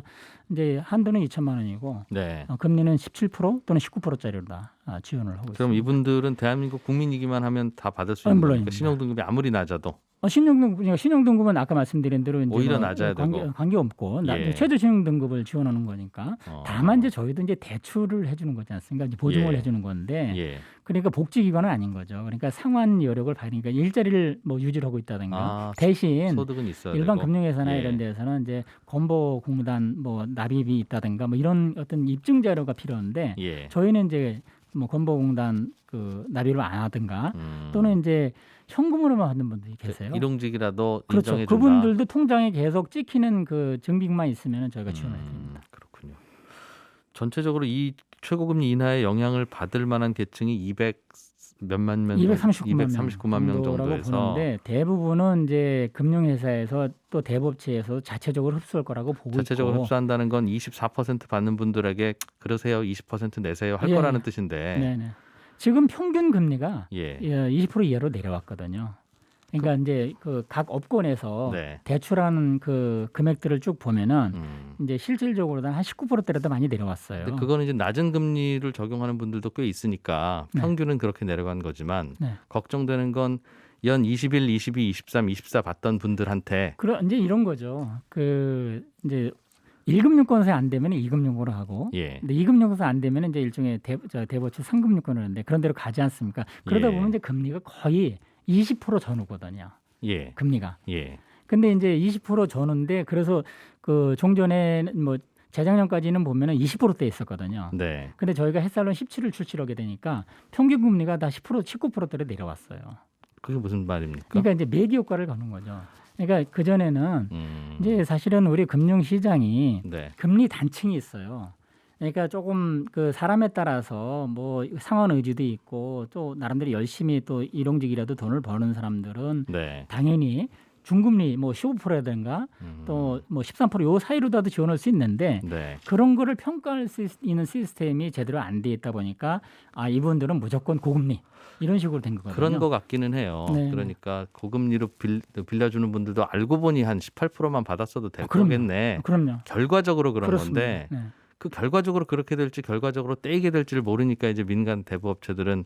Speaker 4: 이제 한도는 2천만 원이고
Speaker 1: 네.
Speaker 4: 금리는 17% 또는 19%짜리로 다 지원을 하고
Speaker 1: 그럼
Speaker 4: 있습니다.
Speaker 1: 이분들은 대한민국 국민이기만 하면 다 받을 수 있는 겁니까?
Speaker 4: 물론입니다.
Speaker 1: 신용등급이 아무리 낮아도.
Speaker 4: 신용등급은 아까 말씀드린 대로 이제
Speaker 1: 오히려 낮아야 되고.
Speaker 4: 관계 없고
Speaker 1: 예.
Speaker 4: 최저 신용등급을 지원하는 거니까. 다만 이제 저희도 이제 대출을 해주는 거지 않습니까? 이제 보증을
Speaker 1: 예.
Speaker 4: 해주는 건데.
Speaker 1: 예.
Speaker 4: 그러니까 복지기관은 아닌 거죠. 그러니까 상환 여력을 받으니까 일자리를 뭐 유지를 하고 있다든가 대신
Speaker 1: 소득은 있어야
Speaker 4: 일반
Speaker 1: 되고.
Speaker 4: 금융회사나
Speaker 1: 예.
Speaker 4: 이런 데서는 이제 건보공단 뭐 납입이 있다든가 뭐 이런 어떤 입증 자료가 필요한데
Speaker 1: 예.
Speaker 4: 저희는 이제 뭐 건보공단 그 납입을 안 하든가 또는 이제 현금으로만 받는 분들이 계세요.
Speaker 1: 일용직이라도
Speaker 4: 그렇죠.
Speaker 1: 인정해 준다.
Speaker 4: 그분들도 통장에 계속 찍히는 그 증빙만 있으면 저희가 지원해 드립니다.
Speaker 1: 그렇군요. 전체적으로 이 최고금리 인하의 영향을 받을 만한 계층이 200 몇만 명,
Speaker 4: 239만
Speaker 1: 명
Speaker 4: 정도라고
Speaker 1: 정도에서
Speaker 4: 보는데 대부분은 이제 금융회사에서 또 대법체에서 자체적으로 흡수할 거라고 보고
Speaker 1: 자체적으로
Speaker 4: 있고.
Speaker 1: 흡수한다는 건 24% 받는 분들에게 그러세요, 20% 내세요 할
Speaker 4: 예.
Speaker 1: 거라는 뜻인데.
Speaker 4: 네네. 지금 평균 금리가
Speaker 1: 예.
Speaker 4: 20% 이하로 내려왔거든요. 그러니까 이제 그 각 업권에서
Speaker 1: 네.
Speaker 4: 대출하는 그 금액들을 쭉 보면은 이제 실질적으로 한 19%대라도 많이 내려왔어요.
Speaker 1: 근데 그거는 이제 낮은 금리를 적용하는 분들도 꽤 있으니까
Speaker 4: 네.
Speaker 1: 평균은 그렇게 내려간 거지만
Speaker 4: 네.
Speaker 1: 걱정되는 건 연 21, 22, 23, 24 받던 분들한테
Speaker 4: 이제 이런 거죠. 그 이제 1금융권세 안 되면 2금융으로 하고,
Speaker 1: 예.
Speaker 4: 근데 2금융권세 안 되면 이제 일종의 대보치 3금융권으로 하는데 그런 대로 가지 않습니까? 그러다
Speaker 1: 예.
Speaker 4: 보면 이제 금리가 거의 20% 전후거든요.
Speaker 1: 예.
Speaker 4: 금리가.
Speaker 1: 예.
Speaker 4: 근데 이제 20% 전후인데 그래서 그 종전에는 뭐 재작년까지는 보면은 20%대 있었거든요.
Speaker 1: 네.
Speaker 4: 근데 저희가 햇살론 17을 출시하게 되니까 평균 금리가 다 10%, 19%대로 내려왔어요.
Speaker 1: 그게 무슨 말입니까?
Speaker 4: 그러니까 이제 매기 효과를 거는 거죠. 그러니까 그 전에는 이제 사실은 우리 금융 시장이
Speaker 1: 네.
Speaker 4: 금리 단층이 있어요. 그러니까 조금 그 사람에 따라서 뭐 상환 의지도 있고 또 나름대로 열심히 또 일용직이라도 돈을 버는 사람들은
Speaker 1: 네.
Speaker 4: 당연히 중금리 뭐 15%라든가 또 뭐 13%요 사이로라도 지원할 수 있는데
Speaker 1: 네.
Speaker 4: 그런 거를 평가할 수 있는 시스템이 제대로 안 돼 있다 보니까 아 이분들은 무조건 고금리 이런 식으로 된 거거든요.
Speaker 1: 그런 것 같기는 해요.
Speaker 4: 네.
Speaker 1: 그러니까 고금리로 빌려주는 분들도 알고 보니 한 18%만 받았어도 될
Speaker 4: 그럼요.
Speaker 1: 거겠네.
Speaker 4: 그럼요.
Speaker 1: 결과적으로 그런
Speaker 4: 그렇습니다.
Speaker 1: 건데
Speaker 4: 네.
Speaker 1: 그 결과적으로 그렇게 될지 결과적으로 떼이게 될지를 모르니까 이제 민간 대부업체들은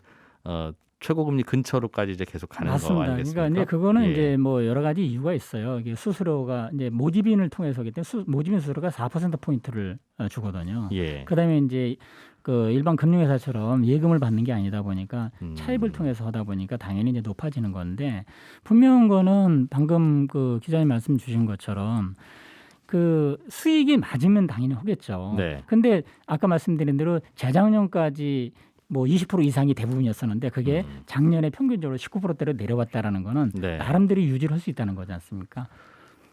Speaker 1: 최고금리 근처로까지 이제 계속 가는 거
Speaker 4: 맞습니다.
Speaker 1: 아니겠습니까?
Speaker 4: 그러니까 이제 그거는
Speaker 1: 예.
Speaker 4: 이제 뭐 여러 가지 이유가 있어요. 이게 수수료가 이제 모집인을 통해서기 때문에 모집인 수수료가 4% 포인트를 주거든요.
Speaker 1: 예.
Speaker 4: 그다음에 이제 그 일반 금융회사처럼 예금을 받는 게 아니다 보니까 차입을 통해서 하다 보니까 당연히 이제 높아지는 건데 분명한 거는 방금 그 기자님 말씀 주신 것처럼 그 수익이 맞으면 당연히 하겠죠.
Speaker 1: 네.
Speaker 4: 근데 아까 말씀드린 대로 재작년까지 뭐 20% 이상이 대부분이었었는데 그게 작년에 평균적으로 19%대로 내려왔다라는 거는
Speaker 1: 네.
Speaker 4: 나름대로 유지를 할 수 있다는 거지 않습니까?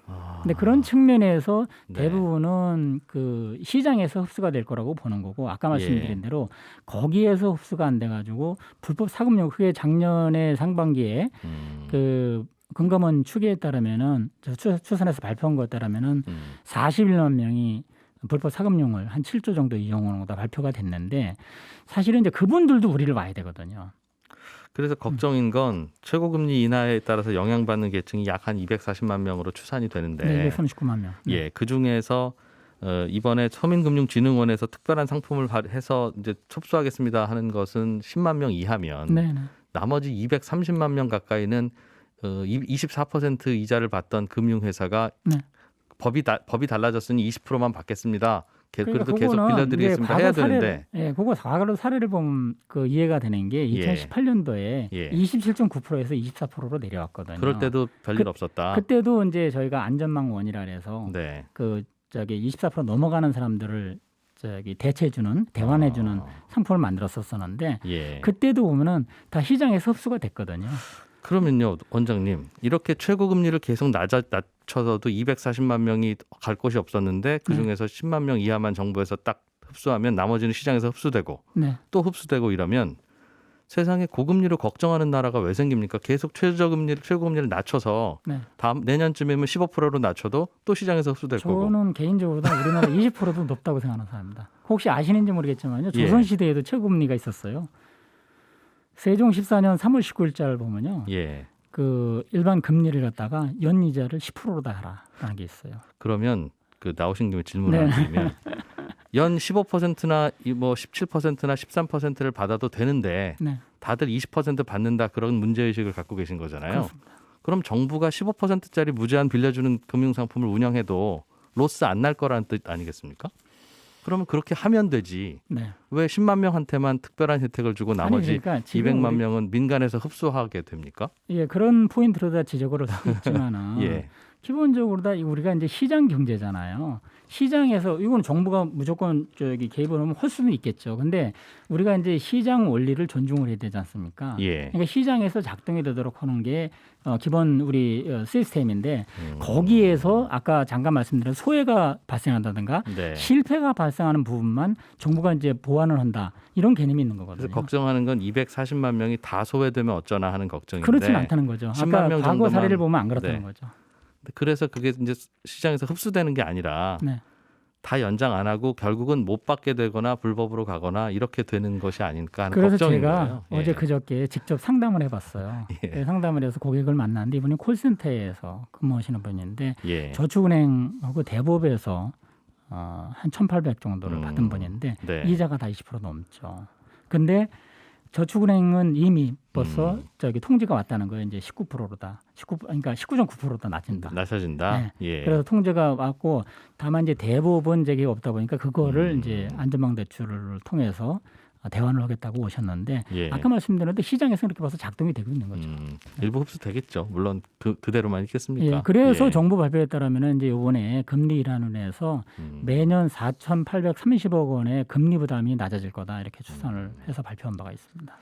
Speaker 1: 아,
Speaker 4: 근데 그런 측면에서
Speaker 1: 네.
Speaker 4: 대부분은 그 시장에서 흡수가 될 거라고 보는 거고 아까 말씀드린
Speaker 1: 예.
Speaker 4: 대로 거기에서 흡수가 안 돼가지고 불법 사금융 그게 작년에 상반기에 그 금감원 추계에 따르면은 추산에서 발표한 것에 따르면은 41만 명이 불법 사금융을 한 7조 정도 이용하는 거다 발표가 됐는데 사실은 이제 그분들도 우리를 와야 되거든요.
Speaker 1: 그래서 걱정인 건 최고금리 인하에 따라서 영향받는 계층이 약 한 240만 명으로 추산이 되는데
Speaker 4: 네, 239만 명. 네.
Speaker 1: 예, 그 중에서 이번에 서민금융진흥원에서 특별한 상품을 해서 이제 촉수하겠습니다 하는 것은 10만 명 이하면
Speaker 4: 네, 네.
Speaker 1: 나머지 230만 명 가까이는 24% 이자를 받던 금융회사가
Speaker 4: 네.
Speaker 1: 법이 달라졌으니 20%만 받겠습니다.
Speaker 4: 그러니까
Speaker 1: 그래도 계속
Speaker 4: 그거는
Speaker 1: 빌려드리겠습니다
Speaker 4: 이제
Speaker 1: 해야
Speaker 4: 과거
Speaker 1: 되는데
Speaker 4: 예, 그거 과거로 사례를 보면 그 이해가 되는 게 2018년도에
Speaker 1: 예.
Speaker 4: 27.9%에서 24%로 내려왔거든요.
Speaker 1: 그럴 때도 별일 없었다.
Speaker 4: 그때도 이제 저희가 안전망 원이라 해서
Speaker 1: 네.
Speaker 4: 그 저기 24% 넘어가는 사람들을 저기 대체해주는 대환해주는 상품을 만들었었었는데
Speaker 1: 예.
Speaker 4: 그때도 보면은 다 시장에서 흡수가 됐거든요.
Speaker 1: 그러면요, 원장님 이렇게 최고금리를 계속 낮춰서도 240만 명이 갈 곳이 없었는데 그 중에서 10만 명 이하만 정부에서 딱 흡수하면 나머지는 시장에서 흡수되고
Speaker 4: 네.
Speaker 1: 또 흡수되고 이러면 세상에 고금리로 걱정하는 나라가 왜 생깁니까? 계속 최고금리를 낮춰서
Speaker 4: 네.
Speaker 1: 다음 내년쯤이면 15%로 낮춰도 또 시장에서 흡수될 거고.
Speaker 4: 저는 개인적으로 우리나라 20%도 높다고 생각하는 사람입니다. 혹시 아시는지 모르겠지만요.
Speaker 1: 예.
Speaker 4: 조선시대에도 최고금리가 있었어요. 세종 14년 3월 19일자를 보면요.
Speaker 1: 예.
Speaker 4: 그 일반 금리를 갖다가 연이자를 10%로 다 하라라는 게 있어요.
Speaker 1: 그러면 그 나오신 김에 질문을 하나 드리면 연 15%나 뭐 17%나 13%를 받아도 되는데
Speaker 4: 네.
Speaker 1: 다들 20% 받는다 그런 문제의식을 갖고 계신 거잖아요.
Speaker 4: 그렇습니다.
Speaker 1: 그럼 정부가 15%짜리 무제한 빌려주는 금융상품을 운영해도 로스 안 날 거라는 뜻 아니겠습니까? 그러면 그렇게 하면 되지.
Speaker 4: 네.
Speaker 1: 왜 10만 명한테만 특별한 혜택을 주고 나머지
Speaker 4: 그러니까 지금
Speaker 1: 200만 명은 민간에서 흡수하게 됩니까?
Speaker 4: 예, 그런 포인트로 다 지적을 하고 있지만은
Speaker 1: 예.
Speaker 4: 기본적으로 다 우리가 이제 시장 경제잖아요. 시장에서 이건 정부가 무조건 개입을 하면 할 수는 있겠죠. 근데 우리가 이제 시장 원리를 존중을 해야 되지 않습니까?
Speaker 1: 예.
Speaker 4: 그러니까 시장에서 작동이 되도록 하는 게 기본 우리 시스템인데 거기에서 아까 잠깐 말씀드린 소외가 발생한다든가
Speaker 1: 네.
Speaker 4: 실패가 발생하는 부분만 정부가 이제 보완을 한다 이런 개념이 있는 거거든요.
Speaker 1: 그래서 걱정하는 건 240만 명이 다 소외되면 어쩌나 하는 걱정인데.
Speaker 4: 그렇진 않다는 거죠.
Speaker 1: 10만
Speaker 4: 아까
Speaker 1: 명
Speaker 4: 과거
Speaker 1: 정도만-
Speaker 4: 사례를 보면 안 그렇다는
Speaker 1: 네.
Speaker 4: 거죠.
Speaker 1: 그래서 그게 이제 시장에서 흡수되는 게 아니라
Speaker 4: 네.
Speaker 1: 다 연장 안 하고 결국은 못 받게 되거나 불법으로 가거나 이렇게 되는 것이 아닐까 하는
Speaker 4: 그래서
Speaker 1: 걱정인
Speaker 4: 제가
Speaker 1: 거예요. 예.
Speaker 4: 어제 그저께 직접 상담을 해봤어요.
Speaker 1: 예.
Speaker 4: 네, 상담을 해서 고객을 만났는데 이분이 콜센터에서 근무하시는 분인데
Speaker 1: 예.
Speaker 4: 저축은행하고 대법에서 한 1,800 정도를 받은
Speaker 1: 음.
Speaker 4: 분인데
Speaker 1: 네.
Speaker 4: 이자가 다 20% 넘죠. 근데 저축은행은 이미 벌써 통지가 왔다는 거예요. 이제 19%로다. 그러니까 19.9%다 낮춘다.
Speaker 1: 낮아진다.
Speaker 4: 네.
Speaker 1: 예.
Speaker 4: 그래서 통제가 왔고 다만 이제 대법원 제기가 없다 보니까 그거를 이제 안전망 대출을 통해서 대환을 하겠다고 오셨는데
Speaker 1: 예.
Speaker 4: 아까 말씀드렸는데 시장에서 그렇게 봐서 작동이 되고 있는 거죠.
Speaker 1: 일부 흡수 되겠죠. 물론 그대로만 있겠습니까?
Speaker 4: 예, 그래서
Speaker 1: 예.
Speaker 4: 정부 발표에 따르면 이제 이번에 금리 인하론에서 매년 4,830억 원의 금리 부담이 낮아질 거다 이렇게 추산을 해서 발표한 바가 있습니다.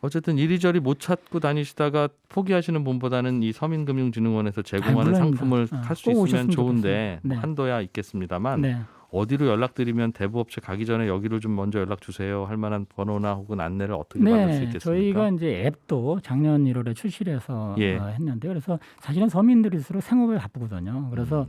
Speaker 1: 어쨌든 이리저리 못 찾고 다니시다가 포기하시는 분보다는 이 서민금융진흥원에서 제공하는
Speaker 4: 물론입니다.
Speaker 1: 상품을 할 수
Speaker 4: 꼭
Speaker 1: 있으면
Speaker 4: 오셨으면
Speaker 1: 좋은데
Speaker 4: 좋겠습니다. 네.
Speaker 1: 한도야 있겠습니다만
Speaker 4: 네.
Speaker 1: 어디로 연락드리면 대부업체 가기 전에 여기로 좀 먼저 연락 주세요 할 만한 번호나 혹은 안내를 어떻게 받을 수 있겠습니까?
Speaker 4: 저희가 이제 앱도 작년 1월에 출시를 해서
Speaker 1: 예.
Speaker 4: 했는데요. 그래서 사실은 서민들일수록 생업에 바쁘거든요. 그래서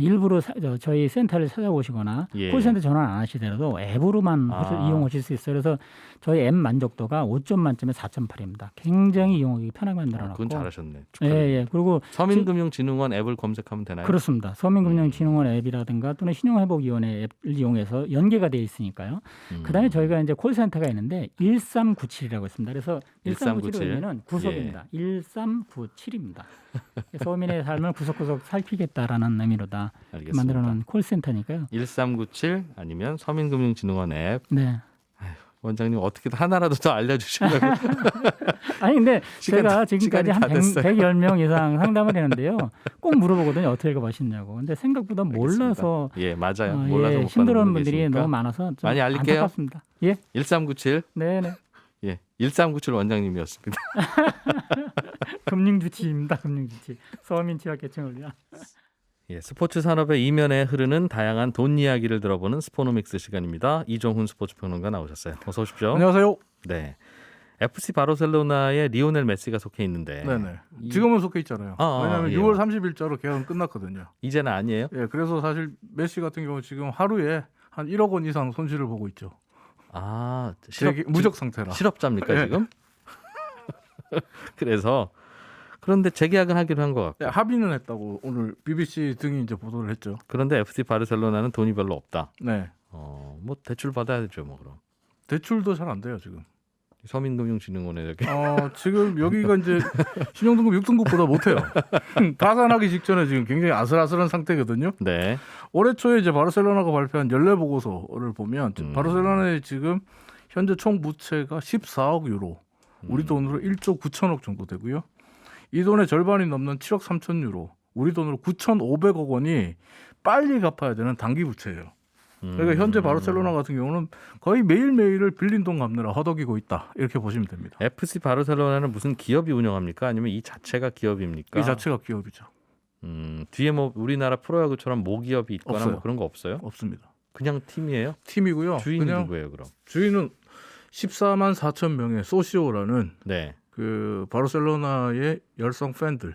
Speaker 4: 일부러 저희 센터를 찾아오시거나
Speaker 1: 예.
Speaker 4: 콜센터 전화 안 하시더라도 앱으로만 이용하실 수 있어요. 그래서 저희 앱 만족도가 5점 만점에 4.8입니다. 굉장히 이용하기 편하게 만들어놨고.
Speaker 1: 그건 잘하셨네.
Speaker 4: 예,
Speaker 1: 축하드립니다.
Speaker 4: 예. 그리고
Speaker 1: 서민금융진흥원 앱을 검색하면 되나요?
Speaker 4: 그렇습니다. 서민금융진흥원 앱이라든가 또는 신용회복위원회 앱을 이용해서 연계가 돼 있으니까요. 그다음에 저희가 이제 콜센터가 있는데 1397이라고 있습니다. 그래서
Speaker 1: 1397.
Speaker 4: 1397은 구속입니다. 1397입니다. 서민의 삶을 구석구석 살피겠다라는 의미로다
Speaker 1: 알겠습니다.
Speaker 4: 만들어놓은 콜센터니까요.
Speaker 1: 1397 아니면 서민금융진흥원 앱.
Speaker 4: 네.
Speaker 1: 원장님 어떻게 하나라도 더 알려주시려고.
Speaker 4: 아니 근데
Speaker 1: 시간
Speaker 4: 제가
Speaker 1: 다-
Speaker 4: 지금까지
Speaker 1: 시간이
Speaker 4: 한
Speaker 1: 다 됐어요.
Speaker 4: 110명 이상 상담을 했는데요. 꼭 물어보거든요. 어떻게 읽어보시냐고. 근데 생각보다 몰라서
Speaker 1: 예, 맞아요. 몰라서 못
Speaker 4: 힘들어하는
Speaker 1: 받는
Speaker 4: 분들이
Speaker 1: 계시니까.
Speaker 4: 너무 많아서 좀
Speaker 1: 많이 알릴게요.
Speaker 4: 안타깝습니다. 예,
Speaker 1: 1397.
Speaker 4: 네네.
Speaker 1: 예. 1397 원장님이었습니다.
Speaker 4: 금융주치입니다. 금융주치. 서민 취약계층을 위한.
Speaker 1: 예, 스포츠 산업의 이면에 흐르는 다양한 돈 이야기를 들어보는 스포노믹스 시간입니다. 이종훈 스포츠 평론가 나오셨어요. 어서 오십시오.
Speaker 2: 안녕하세요.
Speaker 1: 네. FC 바르셀로나에 리오넬 메시가 속해 있는데
Speaker 2: 네네. 지금은 속해 있잖아요. 왜냐하면
Speaker 1: 예.
Speaker 2: 6월 30일자로 계약은 끝났거든요.
Speaker 1: 이제는 아니에요?
Speaker 2: 예, 그래서 사실 메시 같은 경우 지금 하루에 한 1억 원 이상 손실을 보고 있죠.
Speaker 1: 아,
Speaker 2: 무적 상태라.
Speaker 1: 실업자입니까
Speaker 2: 예.
Speaker 1: 지금? 그래서 그런데 재계약은 하기로 한 것 같고.
Speaker 2: 예, 합의는 했다고 오늘 BBC 등이 이제 보도를 했죠.
Speaker 1: 그런데 FC 바르셀로나는 돈이 별로 없다.
Speaker 2: 네.
Speaker 1: 뭐 대출 받아야 되죠, 뭐 그럼.
Speaker 2: 대출도 잘 안 돼요 지금.
Speaker 1: 서민금융진흥원에 이렇게.
Speaker 2: 지금 여기가 이제 신용등급 6등급보다 못해요. 파산하기 직전에 지금 굉장히 아슬아슬한 상태거든요.
Speaker 1: 네.
Speaker 2: 올해 초에 이제 바르셀로나가 발표한 연례 보고서를 보면 바르셀로나의 지금 현재 총 부채가 14억 유로, 우리 돈으로 1조 9천억 정도 되고요. 이 돈의 절반이 넘는 7억 3천 유로, 우리 돈으로 9,500억 원이 빨리 갚아야 되는 단기 부채예요. 그러니까 현재 바르셀로나 같은 경우는 거의 매일매일을 빌린 돈 갚느라 허덕이고 있다. 이렇게 보시면 됩니다.
Speaker 1: FC 바르셀로나는 무슨 기업이 운영합니까? 아니면 이 자체가 기업입니까?
Speaker 2: 이 자체가 기업이죠.
Speaker 1: 뒤에 뭐 우리나라 프로야구처럼 모기업이 있거나
Speaker 2: 없어요.
Speaker 1: 뭐 그런 거 없어요?
Speaker 2: 없습니다.
Speaker 1: 그냥 팀이에요?
Speaker 2: 팀이고요.
Speaker 1: 주인이
Speaker 2: 그냥
Speaker 1: 누구예요, 그럼?
Speaker 2: 주인은 14만 4천 명의 소시오라는
Speaker 1: 네.
Speaker 2: 그 바르셀로나의 열성 팬들.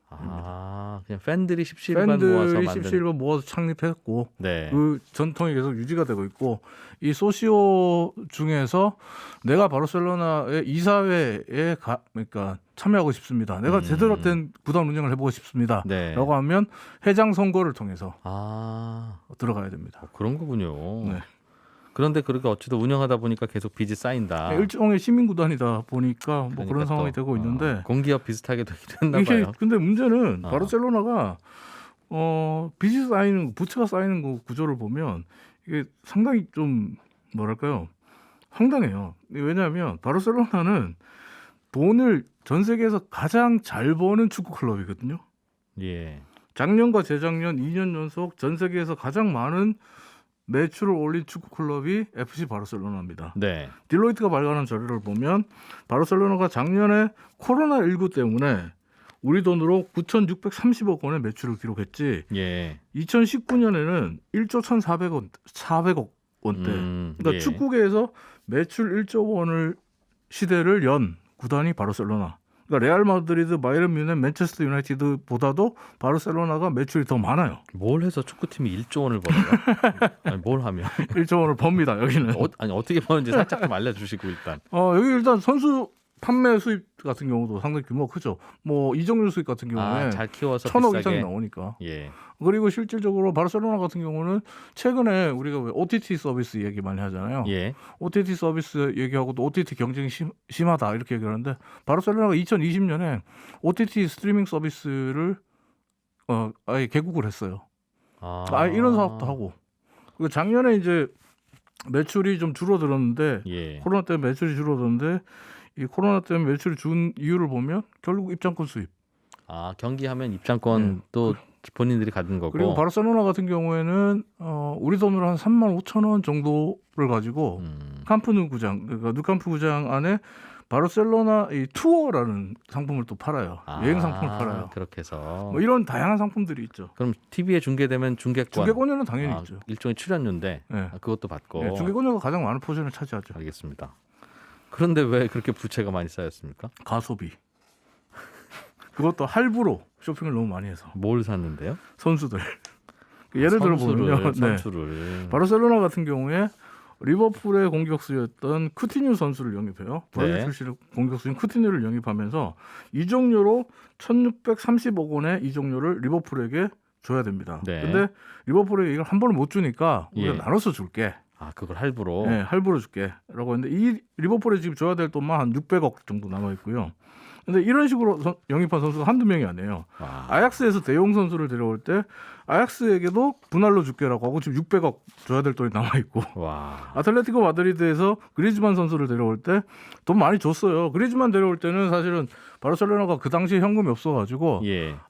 Speaker 1: 그냥 팬들이 17만 모아서
Speaker 2: 팬들이
Speaker 1: 만든.
Speaker 2: 17번 모아서 창립했고
Speaker 1: 네.
Speaker 2: 그 전통이 계속 유지가 되고 있고 이 소시오 중에서 내가 바르셀로나의 이사회에 그러니까 참여하고 싶습니다. 내가 제대로 된 구단 운영을 해보고 싶습니다.
Speaker 1: 네.
Speaker 2: 라고 하면 회장 선거를 통해서 들어가야 됩니다.
Speaker 1: 그런 거군요.
Speaker 2: 네.
Speaker 1: 그런데 그렇게 어찌도 운영하다 보니까 계속 빚이 쌓인다.
Speaker 2: 일종의 시민구단이다 보니까 뭐
Speaker 1: 그러니까
Speaker 2: 그런 상황이
Speaker 1: 또,
Speaker 2: 되고 있는데
Speaker 1: 공기업 비슷하게 되기도 했나
Speaker 2: 이게
Speaker 1: 봐요.
Speaker 2: 근데 문제는 바르셀로나가 빚이 쌓이는 부채가 쌓이는 거 구조를 보면 이게 상당히 좀 뭐랄까요 황당해요. 왜냐하면 바르셀로나는 돈을 전 세계에서 가장 잘 버는 축구 클럽이거든요.
Speaker 1: 예.
Speaker 2: 작년과 재작년 2년 연속 전 세계에서 가장 많은 매출을 올린 축구 클럽이 FC 바르셀로나입니다.
Speaker 1: 네.
Speaker 2: 딜로이트가 발간한 자료를 보면 바르셀로나가 작년에 코로나19 때문에 우리 돈으로 9,630억 원의 매출을 기록했지.
Speaker 1: 예.
Speaker 2: 2019년에는 1조 1,400억 원대. 그러니까
Speaker 1: 예.
Speaker 2: 축구계에서 매출 1조 원을 시대를 연 구단이 바르셀로나. 그러니까 레알 마드리드, 바이에른 뮌헨, 맨체스터 유나이티드보다도 바르셀로나가 매출이 더 많아요.
Speaker 1: 뭘 해서 축구팀이 1조 원을 벌어요? 아니, 뭘 하면?
Speaker 2: 1조 원을 법니다. 여기는.
Speaker 1: 아니 어떻게 버는지 살짝 좀 알려주시고 일단.
Speaker 2: 여기 일단 선수 판매 수입 같은 경우도 상당히 규모가 크죠. 뭐 이정률 수입 같은 경우에
Speaker 1: 잘 키워서
Speaker 2: 1,000억
Speaker 1: 비싸게.
Speaker 2: 이상이 나오니까.
Speaker 1: 예.
Speaker 2: 그리고 실질적으로 바르셀로나 같은 경우는 최근에 우리가 왜 OTT 서비스 얘기 많이 하잖아요.
Speaker 1: 예.
Speaker 2: OTT 서비스 얘기하고도 OTT 경쟁이 심하다 이렇게 얘기하는데 바르셀로나가 2020년에 OTT 스트리밍 서비스를 아예 개국을 했어요. 아예 이런 사업도 하고. 그리고 작년에 이제 매출이 좀 줄어들었는데
Speaker 1: 예.
Speaker 2: 코로나 때문에 매출이 줄어들었는데 이 코로나 때문에 매출이 준 이유를 보면 결국 입장권 수입.
Speaker 1: 경기하면 입장권 또 본인들이 가진 거고.
Speaker 2: 그리고 바르셀로나 같은 경우에는 우리 돈으로 한 35,000원 정도를 가지고 캄프누 구장, 그러니까 누캄프 구장 안에 바르셀로나 이 투어라는 상품을 또 팔아요. 여행 상품을 팔아요.
Speaker 1: 그렇게 해서.
Speaker 2: 뭐 이런 다양한 상품들이 있죠.
Speaker 1: 그럼 TV에 중계되면 중계권.
Speaker 2: 중계권료는 당연히 있죠.
Speaker 1: 일종의 출연료인데
Speaker 2: 네.
Speaker 1: 그것도 받고.
Speaker 2: 네, 중계권료가 가장 많은 포션을 차지하죠.
Speaker 1: 알겠습니다. 그런데 왜 그렇게 부채가 많이 쌓였습니까?
Speaker 2: 가소비. 그것도 할부로 쇼핑을 너무 많이 해서.
Speaker 1: 뭘 샀는데요?
Speaker 2: 선수들. 예를 들어 보면요.
Speaker 1: 선수를.
Speaker 2: 바르셀로나 같은 경우에 리버풀의 공격수였던 쿠티뉴 선수를 영입해요. 브라질 출신의 공격수인 쿠티뉴를 영입하면서 이적료로 1,630억 원의 이적료를 리버풀에게 줘야 됩니다.
Speaker 1: 네.
Speaker 2: 근데 리버풀에게 이걸 한 번을 못 주니까 우리가 나눠서 줄게.
Speaker 1: 그걸 할부로.
Speaker 2: 네, 할부로 줄게라고 했는데 이 리버풀에 지금 줘야 될 돈만 한 600억 정도 남아 있고요. 근데 이런 식으로 영입한 선수가 한두 명이 아니에요. 아약스에서 대용 선수를 데려올 때 아약스에게도 분할로 줄게라고 하고 지금 600억 줘야 될 돈이 남아 있고. 아틀레티코 마드리드에서 그리즈만 선수를 데려올 때 돈 많이 줬어요. 그리즈만 데려올 때는 사실은 바르셀로나가 그 당시에 현금이 없어가지고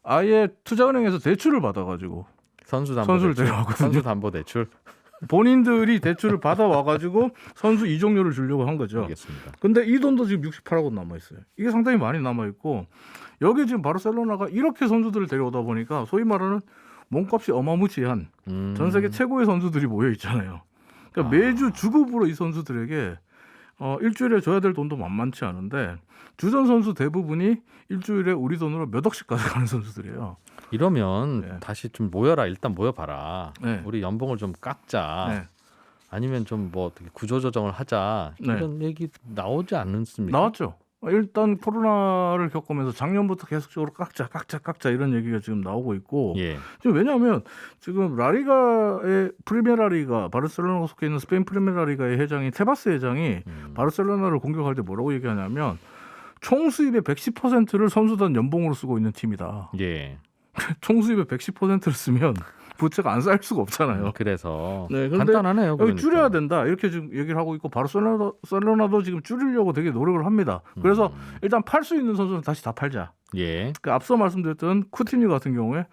Speaker 2: 아예 투자은행에서 대출을 받아가지고 선수를 데려왔거든요.
Speaker 1: 선수 담보 대출.
Speaker 2: 본인들이 대출을 받아와가지고 선수 이적료를 주려고 한 거죠.
Speaker 1: 알겠습니다.
Speaker 2: 근데 이 돈도 지금 68억 남아 있어요. 이게 상당히 많이 남아 있고 여기 지금 바르셀로나가 이렇게 선수들을 데려오다 보니까 소위 말하는 몸값이 어마무지한 전 세계 최고의 선수들이 모여 있잖아요. 그러니까 매주 주급으로 이 선수들에게 일주일에 줘야 될 돈도 만만치 않은데 주전 선수 대부분이 일주일에 우리 돈으로 몇 억씩 가져가는 선수들이에요.
Speaker 1: 이러면 다시 좀 모여라. 일단 모여봐라.
Speaker 2: 네.
Speaker 1: 우리 연봉을 좀 깎자.
Speaker 2: 네.
Speaker 1: 아니면 좀 뭐 어떻게 구조조정을 하자. 이런 얘기 나오지 않습니까?
Speaker 2: 나왔죠. 일단 코로나를 겪으면서 작년부터 계속적으로 깎자 이런 얘기가 지금 나오고 있고 지금 왜냐하면 지금 라리가의 프리메라리가 바르셀로나가 속해 있는 스페인 프리메라리가의 회장이 테바스 회장이 바르셀로나를 공격할 때 뭐라고 얘기하냐면 총 수입의 110%를 선수단 연봉으로 쓰고 있는 팀이다. 총 수입의 110%를 쓰면 부채가 안 쌓일 수가 없잖아요.
Speaker 1: 그래서
Speaker 2: 간단하네요. 여기 줄여야 된다 이렇게 지금 얘기를 하고 있고 바르셀로나도 지금 줄이려고 되게 노력을 합니다. 그래서 일단 팔 수 있는 선수는 다시 다 팔자. 그러니까 앞서 말씀드렸던 쿠티뉴 같은 경우에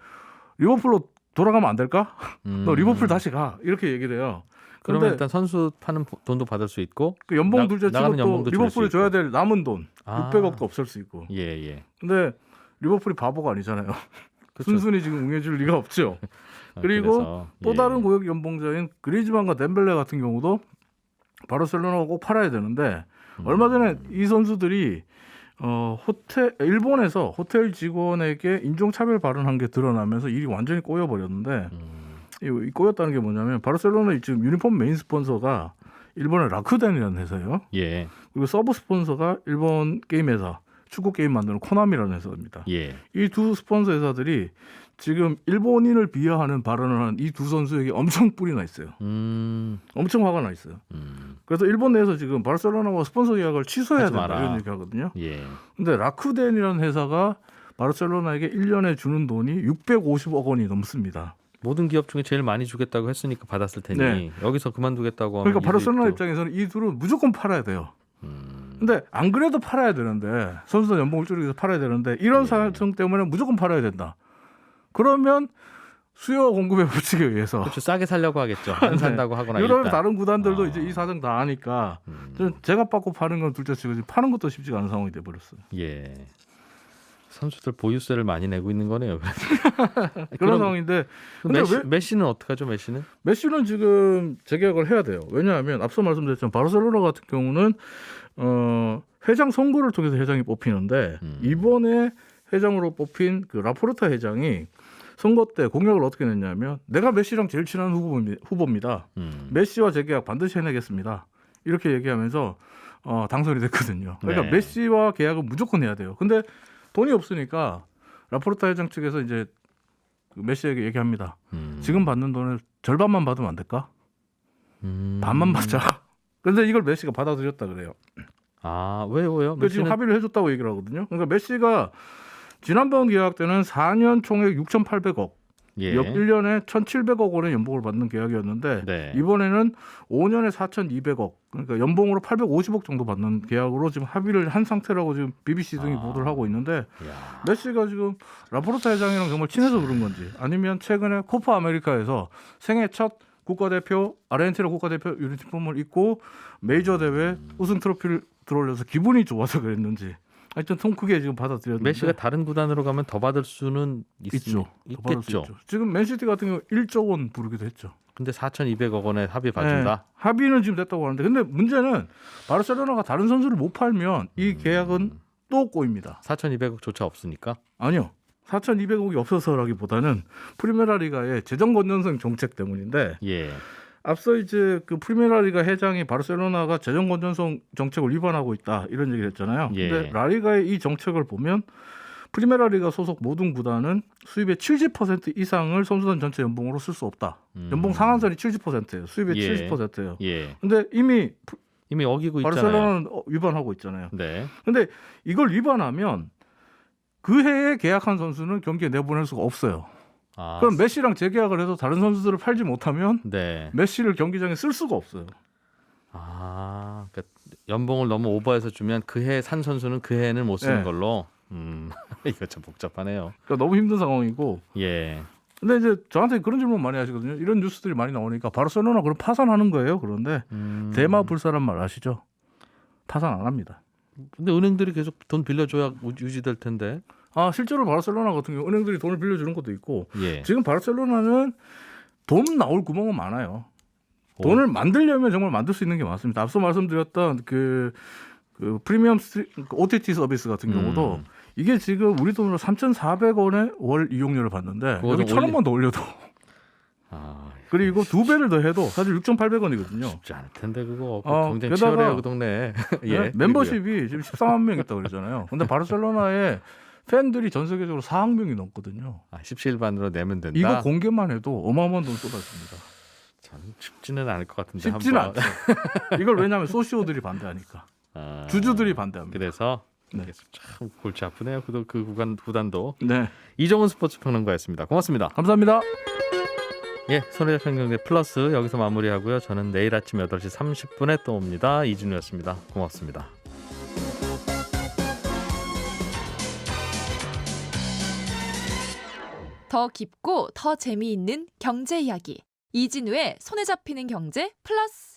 Speaker 2: 리버풀로 돌아가면 안 될까? 너 리버풀 다시 가 이렇게 얘기를 해요.
Speaker 1: 그러면 일단 선수 파는 돈도 받을 수 있고
Speaker 2: 그 연봉 둘째 치고 또 리버풀에 줘야 될 남은 돈 600억도 없을 수 있고. 근데 리버풀이 바보가 아니잖아요. 순순히 지금 응해줄 리가 없죠. 그리고 또 다른 고액 연봉자인 그리즈만과 덴벨레 같은 경우도 바르셀로나가 꼭 팔아야 되는데 얼마 전에 이 선수들이 일본에서 호텔 직원에게 인종차별 발언한 게 드러나면서 일이 완전히 꼬여버렸는데 이 꼬였다는 게 뭐냐면 바르셀로나 지금 유니폼 메인 스폰서가 일본의 라쿠덴이라는 회사예요. 그리고 서브 스폰서가 일본 게임 회사 축구 게임 만드는 코나미라는 회사입니다. 이 두 스폰서 회사들이 지금 일본인을 비하하는 발언을 하는 이 두 선수에게 엄청 뿔이 나 있어요. 엄청 화가 나 있어요. 그래서 일본 내에서 지금 바르셀로나와 스폰서 계약을 취소해야 된다 이런 얘기 하거든요. 근데 라쿠덴이라는 회사가 바르셀로나에게 1년에 주는 돈이 650억 원이 넘습니다.
Speaker 1: 모든 기업 중에 제일 많이 주겠다고 했으니까 받았을 테니 여기서 그만두겠다고 하면
Speaker 2: 그러니까 바르셀로나 입장에서는 이 둘은 무조건 팔아야 돼요. 근데 안 그래도 팔아야 되는데 선수들 연봉을 줄이기 위해서 팔아야 되는데 이런 사정 때문에 무조건 팔아야 된다. 그러면 수요 공급의 법칙에 의해서
Speaker 1: 그렇죠. 싸게 살려고 하겠죠. 안 산다고 하거나
Speaker 2: 유럽
Speaker 1: 일단.
Speaker 2: 다른 구단들도
Speaker 1: 아.
Speaker 2: 이제 이 사정 다 아니까 제가 받고 파는 건 둘째치고 지금 파는 것도 쉽지가 않은 상황이 돼버렸어요.
Speaker 1: 예. 선수들 보유세를 많이 내고 있는 거네요.
Speaker 2: 그런
Speaker 1: 그럼
Speaker 2: 상황인데 근데 왜
Speaker 1: 메시는 어떡하죠? 메시는?
Speaker 2: 메시는 지금 재계약을 해야 돼요. 왜냐하면 앞서 말씀드렸지만 바르셀로나 같은 경우는 회장 선거를 통해서 회장이 뽑히는데 이번에 회장으로 뽑힌 그 라포르타 회장이 선거 때 공약을 어떻게 냈냐면 내가 메시랑 제일 친한 후보입니다. 메시와 재계약 반드시 해내겠습니다. 이렇게 얘기하면서 당선이 됐거든요. 그러니까
Speaker 1: 네.
Speaker 2: 메시와 계약은 무조건 해야 돼요. 근데 돈이 없으니까 라포르타 회장 측에서 이제 그 메시에게 얘기합니다. 지금 받는 돈을 절반만 받으면 안 될까? 반만 받자. 그런데 이걸 메시가 받아들였다 그래요.
Speaker 1: 아, 왜요?
Speaker 2: 그러니까 지금 합의를 해줬다고 얘기를 하거든요. 그러니까 메시가 지난번 계약 때는 4년 총액 6,800억,
Speaker 1: 예.
Speaker 2: 역 1년에 1,700억 원의 연봉을 받는 계약이었는데
Speaker 1: 네.
Speaker 2: 이번에는 5년에 4,200억, 그러니까 연봉으로 850억 정도 받는 계약으로 지금 합의를 한 상태라고 지금 BBC 등이 보도를 하고 있는데
Speaker 1: 야.
Speaker 2: 메시가 지금 라포르타 회장이랑 정말 친해서 그런 건지 아니면 최근에 코파 아메리카에서 생애 첫 국가대표 아르헨티나 국가대표 유니폼을 입고 메이저 대회 우승 트로피를 들어올려서 기분이 좋아서 그랬는지 하여튼 통 크게 지금 받아들였는데
Speaker 1: 메시가 다른 구단으로 가면 더 받을 수는
Speaker 2: 있죠. 더 받을 수
Speaker 1: 있겠죠.
Speaker 2: 있죠. 지금 맨시티 같은 경우 1조 원 부르기도 했죠.
Speaker 1: 근데 4,200억 원에 합의 봐준다.
Speaker 2: 네, 합의는 지금 됐다고 하는데 근데 문제는 바르셀로나가 다른 선수를 못 팔면 이 계약은 또 꼬입니다.
Speaker 1: 4,200억조차 없으니까.
Speaker 2: 아니요. 4,200억이 없어서라기보다는 프리메라 리가의 재정 건전성 정책 때문인데
Speaker 1: 예.
Speaker 2: 앞서 이제 그 프리메라 리가 회장이 바르셀로나가 재정 건전성 정책을 위반하고 있다 이런 얘기를 했잖아요.
Speaker 1: 예.
Speaker 2: 근데 라리가의 이 정책을 보면 프리메라 리가 소속 모든 구단은 수입의 70% 이상을 선수단 전체 연봉으로 쓸 수 없다. 연봉 상한선이 70%예요. 수입의
Speaker 1: 예.
Speaker 2: 70%예요.
Speaker 1: 예.
Speaker 2: 근데 이미
Speaker 1: 어기고 있잖아요.
Speaker 2: 바르셀로나는 위반하고 있잖아요.
Speaker 1: 네.
Speaker 2: 근데 이걸 위반하면 그 해에 계약한 선수는 경기에 내보낼 수가 없어요.
Speaker 1: 아,
Speaker 2: 그럼 메시랑 재계약을 해서 다른 선수들을 팔지 못하면
Speaker 1: 네.
Speaker 2: 메시를 경기장에 쓸 수가 없어요.
Speaker 1: 아, 그러니까 연봉을 너무 오버해서 주면 그 해 산 선수는 그 해는 못 쓰는
Speaker 2: 네.
Speaker 1: 걸로. 이거 참 복잡하네요.
Speaker 2: 그러니까 너무 힘든 상황이고.
Speaker 1: 예.
Speaker 2: 근데 이제 저한테 그런 질문 많이 하시거든요. 이런 뉴스들이 많이 나오니까 바르셀로나 그럼 파산하는 거예요? 그런데 대마불사란 말 아시죠? 파산 안 합니다.
Speaker 1: 근데 은행들이 계속 돈 빌려줘야 유지될 텐데.
Speaker 2: 실제로 바르셀로나 같은 경우 은행들이 돈을 빌려주는 것도 있고
Speaker 1: 예.
Speaker 2: 지금 바르셀로나는 돈 나올 구멍은 많아요. 돈을 만들려면 정말 만들 수 있는 게 많습니다. 앞서 말씀드렸던 그 프리미엄 OTT 서비스 같은 경우도 이게 지금 우리 돈으로 3,400원의 월 이용료를 받는데 여기 1,000원만 더 올려도 그리고 2배를 더 해도 사실 6,800원이거든요.
Speaker 1: 쉽지 않을 텐데 그거 경쟁
Speaker 2: 게다가
Speaker 1: 치열해요 그 동네. 예.
Speaker 2: 멤버십이 지금 14만 명 있다고 그러잖아요. 근데 바르셀로나에 팬들이 전 세계적으로 4억 명이 넘거든요.
Speaker 1: 17반으로 내면 된다.
Speaker 2: 이거 공개만 해도 어마어마한 돈 쏟아집니다.
Speaker 1: 참 쉽지는 않을 것 같은데.
Speaker 2: 쉽지는
Speaker 1: 한번.
Speaker 2: 않죠. 이걸 왜냐하면 소시오들이 반대하니까. 주주들이 반대합니다.
Speaker 1: 그래서
Speaker 2: 네.
Speaker 1: 참 골치 아프네요. 그 구단도.
Speaker 2: 네,
Speaker 1: 이정훈 스포츠 평론가였습니다. 고맙습니다.
Speaker 2: 감사합니다.
Speaker 1: 예, 손해자 평경대 플러스 여기서 마무리하고요. 저는 내일 아침 8시 30분에 또 옵니다. 이준우였습니다. 고맙습니다.
Speaker 5: 더 깊고 더 재미있는 경제 이야기. 이진우의 손에 잡히는 경제 플러스.